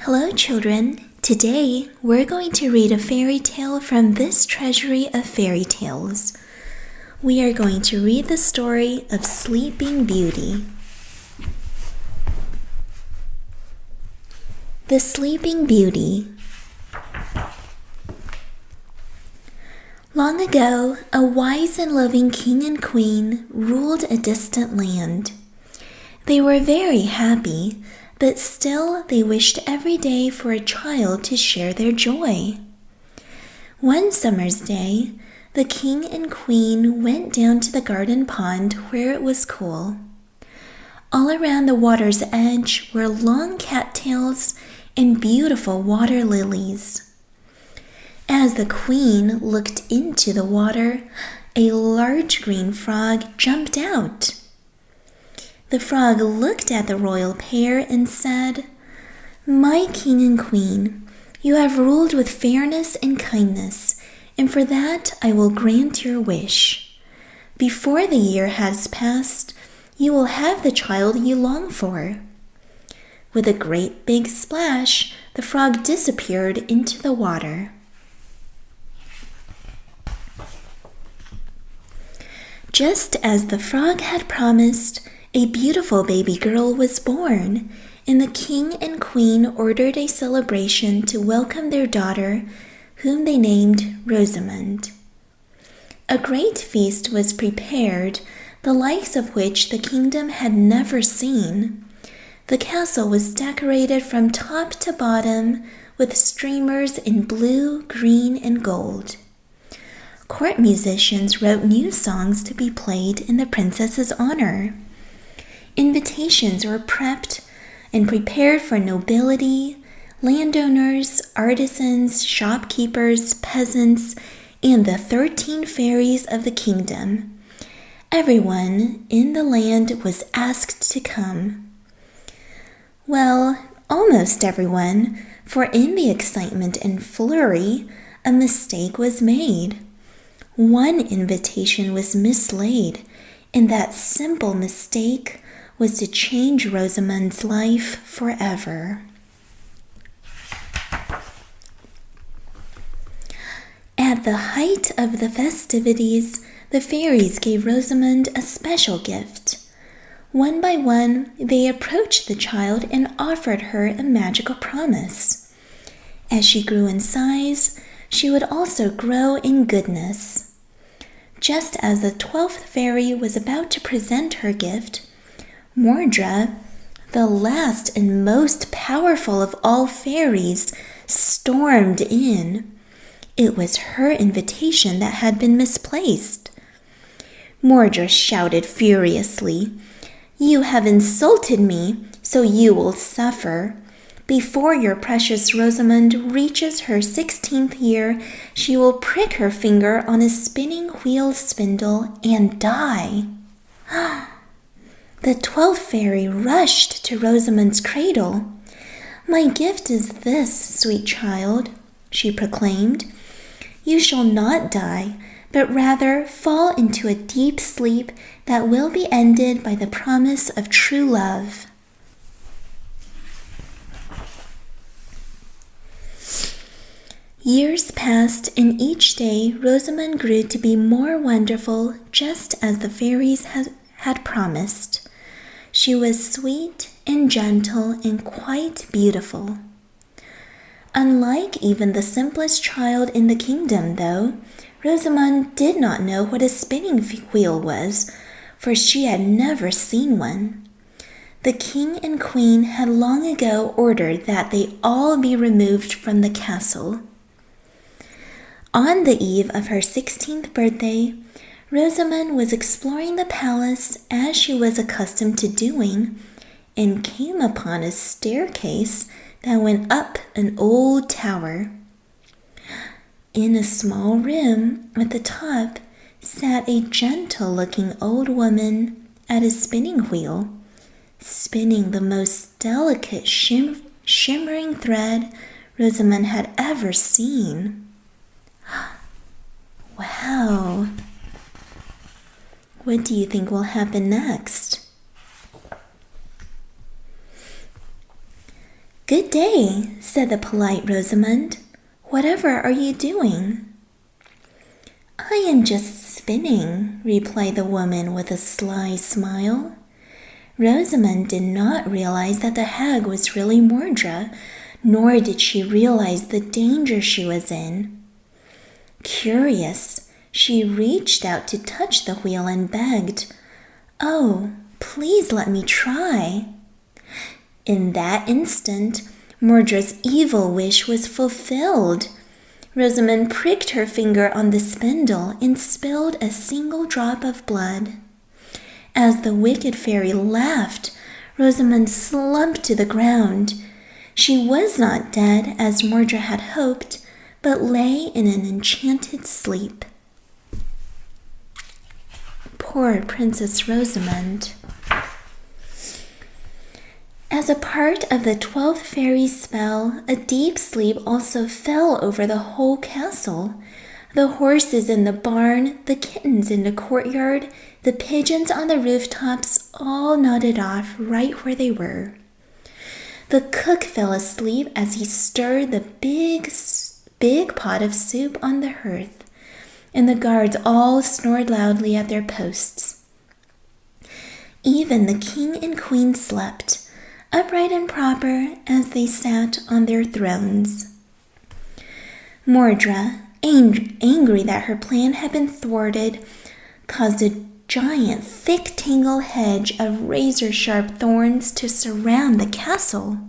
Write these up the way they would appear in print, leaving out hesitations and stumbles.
Hello, children. Today, we're going to read a fairy tale from this treasury of fairy tales. We are going to read the story of Sleeping Beauty. The Sleeping Beauty. Long ago, a wise and loving king and queen ruled a distant land. They were very happy, but still they wished every day for a child to share their joy. One summer's day, the king and queen went down to the garden pond where it was cool. All around the water's edge were long cattails and beautiful water lilies. As the queen looked into the water, a large green frog jumped out. The frog looked at the royal pair and said, "My king and queen, you have ruled with fairness and kindness, and for that I will grant your wish. Before the year has passed, you will have the child you long for." With a great big splash, the frog disappeared into the water. Just as the frog had promised, a beautiful baby girl was born, and the king and queen ordered a celebration to welcome their daughter, whom they named Rosamond. A great feast was prepared, the likes of which the kingdom had never seen. The castle was decorated from top to bottom with streamers in blue, green, and gold. Court musicians wrote new songs to be played in the princess's honor. Invitations were prepped and prepared for nobility, landowners, artisans, shopkeepers, peasants, and the 13 fairies of the kingdom. Everyone in the land was asked to come. Well, almost everyone, for in the excitement and flurry, a mistake was made. One invitation was mislaid, and that simple mistake was to change Rosamond's life forever. At the height of the festivities, the fairies gave Rosamond a special gift. One by one, they approached the child and offered her a magical promise. As she grew in size, she would also grow in goodness. Just as the 12th fairy was about to present her gift, Mordra, the last and most powerful of all fairies, stormed in. It was her invitation that had been misplaced. Mordra shouted furiously, "You have insulted me, so you will suffer. Before your precious Rosamond reaches her 16th year, she will prick her finger on a spinning wheel spindle and die." The 12th fairy rushed to Rosamond's cradle. "My gift is this, sweet child," she proclaimed. "You shall not die, but rather fall into a deep sleep that will be ended by the promise of true love." Years passed, and each day Rosamond grew to be more wonderful, just as the fairies had promised. She was sweet and gentle and quite beautiful. Unlike even the simplest child in the kingdom, though, Rosamond did not know what a spinning wheel was, for she had never seen one. The king and queen had long ago ordered that they all be removed from the castle. On the eve of her 16th birthday, Rosamond was exploring the palace as she was accustomed to doing, and came upon a staircase that went up an old tower. In a small room at the top sat a gentle-looking old woman at a spinning wheel, spinning the most delicate shimmering thread Rosamond had ever seen. Wow! What do you think will happen next? "Good day," said the polite Rosamond. "Whatever are you doing?" "I am just spinning," replied the woman with a sly smile. Rosamond did not realize that the hag was really Mordred, nor did she realize the danger she was in. Curious, she reached out to touch the wheel and begged, "Oh, please let me try." In that instant, Mordred's evil wish was fulfilled. Rosamond pricked her finger on the spindle and spilled a single drop of blood. As the wicked fairy laughed, Rosamond slumped to the ground. She was not dead, as Mordred had hoped, but lay in an enchanted sleep. Poor Princess Rosamond. As a part of the 12th fairy's spell, a deep sleep also fell over the whole castle. The horses in the barn, the kittens in the courtyard, the pigeons on the rooftops all nodded off right where they were. The cook fell asleep as he stirred the big pot of soup on the hearth, and the guards all snored loudly at their posts. Even the king and queen slept, upright and proper as they sat on their thrones. Mordred, angry that her plan had been thwarted, caused a giant thick tangled hedge of razor-sharp thorns to surround the castle.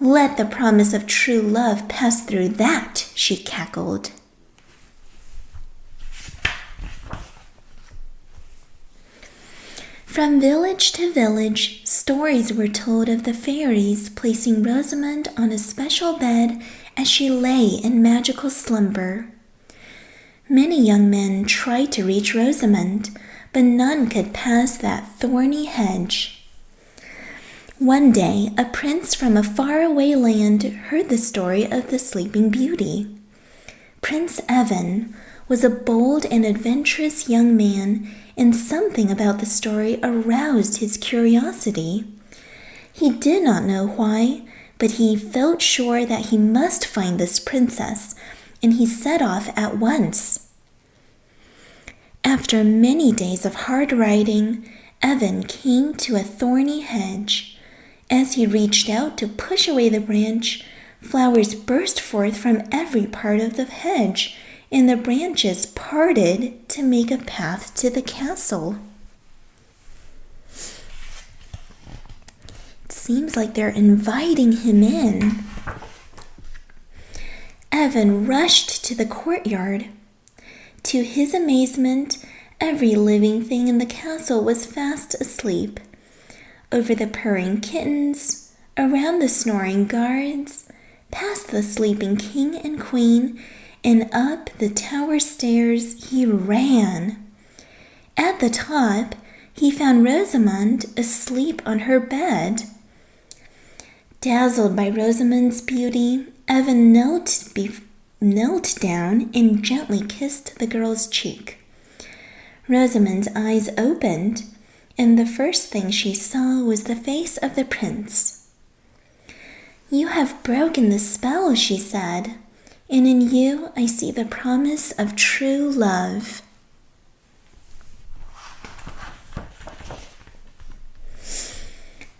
"Let the promise of true love pass through that," she cackled. From village to village, stories were told of the fairies placing Rosamond on a special bed as she lay in magical slumber. Many young men tried to reach Rosamond, but none could pass that thorny hedge. One day, a prince from a faraway land heard the story of the Sleeping Beauty. Prince Evan was a bold and adventurous young man, and something about the story aroused his curiosity. He did not know why, but he felt sure that he must find this princess, and he set off at once. After many days of hard riding, Evan came to a thorny hedge. As he reached out to push away the branch, flowers burst forth from every part of the hedge, and the branches parted to make a path to the castle. It seems like they're inviting him in. Evan rushed to the courtyard. To his amazement, every living thing in the castle was fast asleep. Over the purring kittens, around the snoring guards, past the sleeping king and queen, and up the tower stairs he ran. At the top, he found Rosamond asleep on her bed. Dazzled by Rosamond's beauty, Evan knelt down and gently kissed the girl's cheek. Rosamond's eyes opened, and the first thing she saw was the face of the prince. "You have broken the spell," she said, "and in you I see the promise of true love."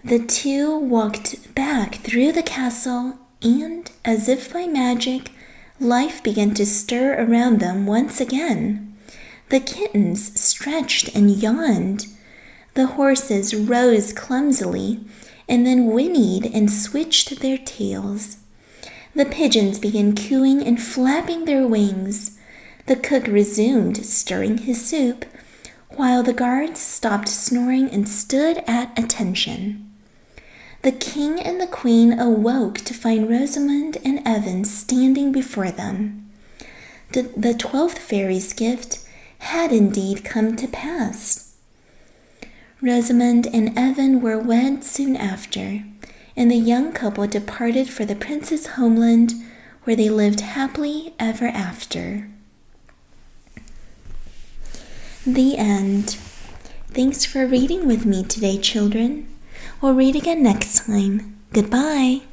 The two walked back through the castle, and, as if by magic, life began to stir around them once again. The kittens stretched and yawned. The horses rose clumsily, and then whinnied and switched their tails. The pigeons began cooing and flapping their wings. The cook resumed stirring his soup, while the guards stopped snoring and stood at attention. The king and the queen awoke to find Rosamond and Evan standing before them. The 12th fairy's gift had indeed come to pass. Rosamond and Evan were wed soon after, and the young couple departed for the prince's homeland, where they lived happily ever after. The end. Thanks for reading with me today, children. We'll read again next time. Goodbye.